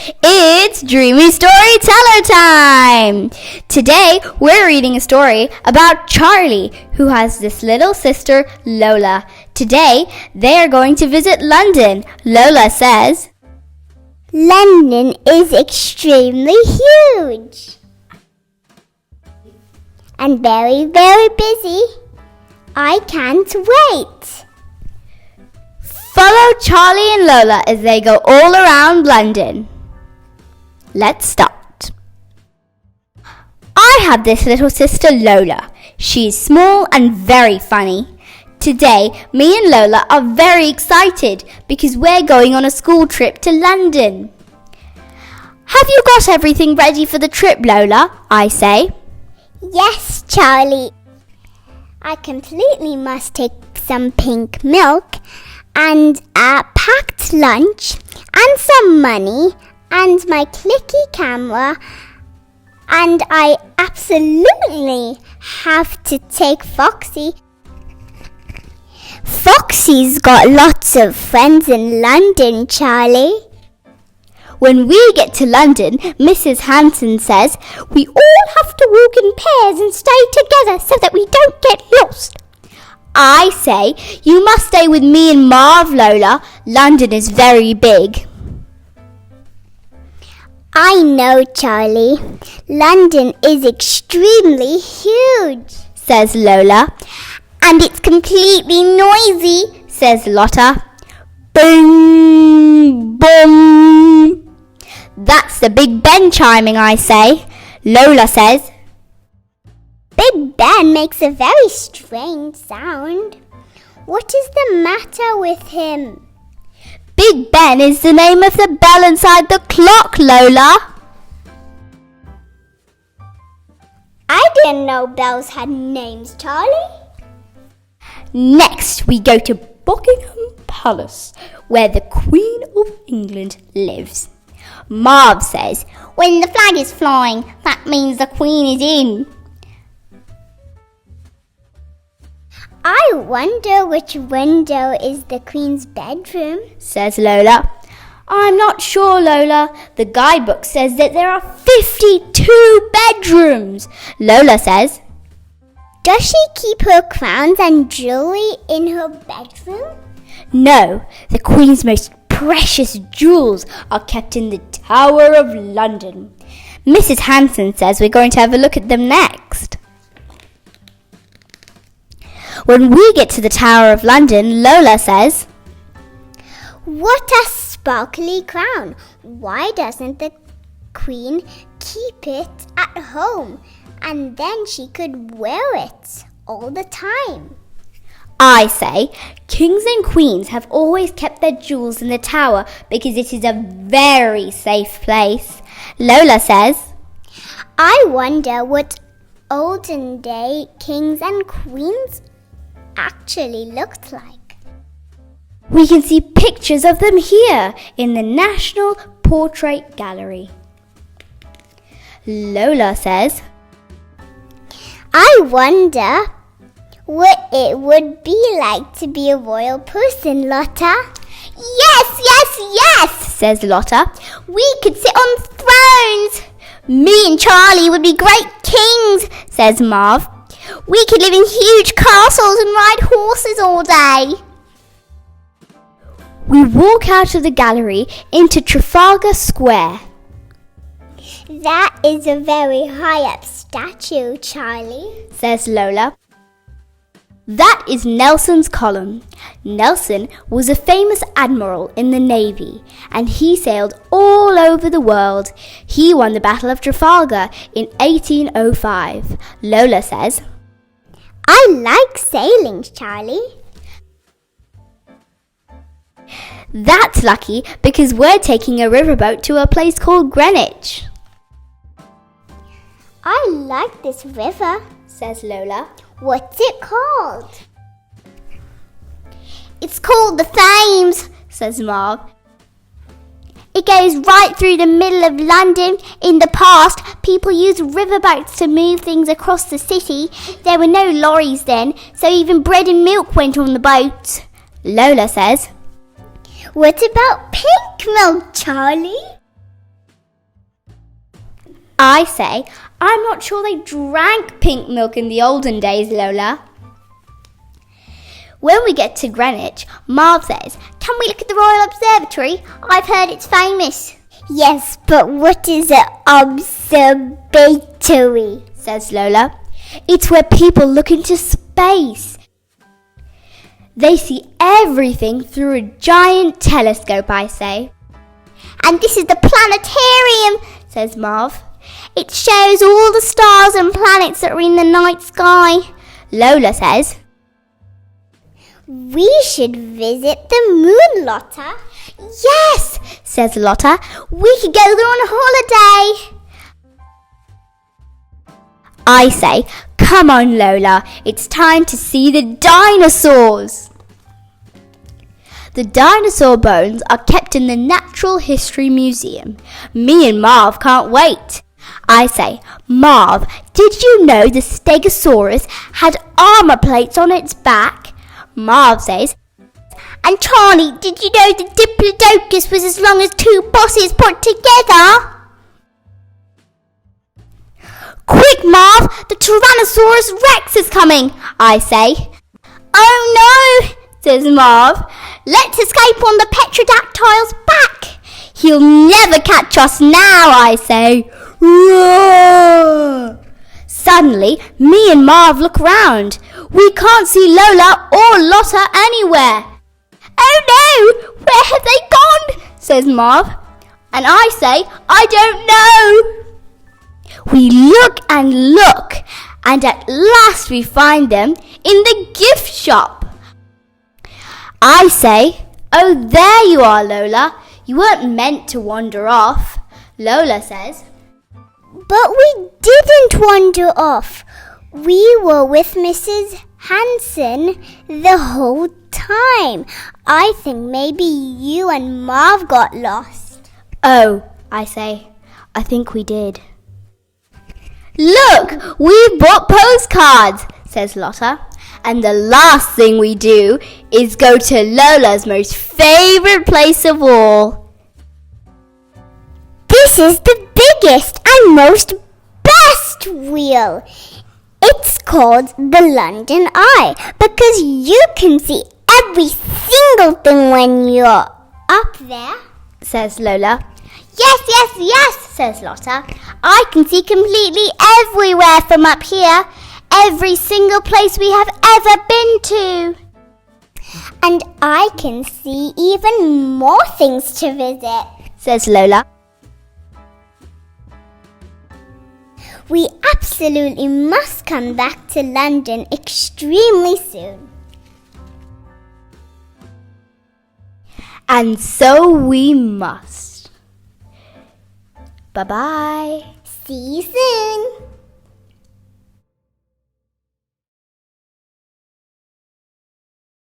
It's Dreamy Storyteller time! Today we're reading a story about Charlie, who has this little sister, Lola. Today they are going to visit London. Lola says, London is extremely huge and very, very busy. I can't wait. Follow Charlie and Lola as they go all around London. Let's start. I have this little sister Lola. She's small and very funny. Today, me and Lola are very excited because we're going on a school trip to London. Have you got everything ready for the trip, Lola? I say. Yes, Charlie. I completely must take some pink milk and a packed lunch and some money and my clicky camera, and I absolutely have to take Foxy. Foxy's got lots of friends in London, Charlie. When we get to London, Mrs. Hanson says we all have to walk in pairs and stay together so that we don't get lost. I say you must stay with me and Marv, Lola. London is very big. I know, Charlie. London is extremely huge, says Lola. And it's completely noisy, says Lotta. Boom, boom. That's the Big Ben chiming, I say. Lola says, Big Ben makes a very strange sound. What is the matter with him? Big Ben is the name of the bell inside the clock, Lola. I didn't know bells had names, Charlie. Next, we go to Buckingham Palace, where the Queen of England lives. Marv says, when the flag is flying, that means the Queen is in. I wonder which window is the Queen's bedroom, says Lola. I'm not sure, Lola. The guidebook says that there are 52 bedrooms. Lola says, does she keep her crowns and jewelry in her bedroom? No, the Queen's most precious jewels are kept in the Tower of London. Mrs. Hanson says we're going to have a look at them next. When we get to the Tower of London, Lola says, what a sparkly crown! Why doesn't the Queen keep it at home? And then she could wear it all the time. I say, kings and queens have always kept their jewels in the tower because it is a very safe place. Lola says, I wonder what olden day kings and queens actually looked like. We can see pictures of them here in the National Portrait Gallery. Lola says, I wonder what it would be like to be a royal person, Lotta. Yes, says Lotta. We could sit on thrones. Me and Charlie would be great kings, says Marv. We could live in huge castles and ride horses all day. We walk out of the gallery into Trafalgar Square. That is a very high up statue, Charlie, says Lola. That is Nelson's column. Nelson was a famous admiral in the Navy, and he sailed all over the world. He won the Battle of Trafalgar in 1805. Lola says, I like sailing, Charlie. That's lucky because we're taking a riverboat to a place called Greenwich. I like this river, says Lola. What's it called? It's called the Thames, says Marv. It goes right through the middle of London. In the past, people used riverboats to move things across the city. There were no lorries then, so even bread and milk went on the boat. Lola says, What about pink milk, Charlie? I say, I'm not sure they drank pink milk in the olden days, Lola. When we get to Greenwich, Marv says, can we look at the Royal Observatory? I've heard it's famous. Yes, but what is an observatory? Says Lola. It's where people look into space. They see everything through a giant telescope, I say. And this is the planetarium, says Marv. It shows all the stars and planets that are in the night sky. Lola says, we should visit the moon, Lotta. Yes, says Lotta. We could go there on a holiday. I say, come on, Lola. It's time to see the dinosaurs. The dinosaur bones are kept in the Natural History Museum. Me and Marv can't wait. I say, Marv, did you know the Stegosaurus had armor plates on its back? Marv says, and Charlie, did you know the Diplodocus was as long as two bosses put together? Quick, Marv, the Tyrannosaurus Rex is coming, I say. Oh no, says Marv. Let's escape on the Petrodactyl's back. He'll never catch us now, I say. Roar! Suddenly, me and Marv look round. We can't see Lola or Lotta anywhere. Oh no, where have they gone? Says Marv. And I say, I don't know. We look and look, and at last we find them in the gift shop. I say, oh, there you are, Lola. You weren't meant to wander off. Lola says, but we didn't wander off. We were with Mrs. Hanson the whole time. I think maybe you and Marv got lost. Oh, I say, I think we did. Look, we bought postcards, says Lotta. And the last thing we do is go to Lola's most favourite place of all. This is the biggest and most best wheel. It's called the London Eye because you can see every single thing when you're up there, says Lola. Yes, yes, yes, says Lotta. I can see completely everywhere from up here. Every single place we have ever been to. And I can see even more things to visit, says Lola. We absolutely must come back to London extremely soon. And so we must. Bye-bye. See you soon.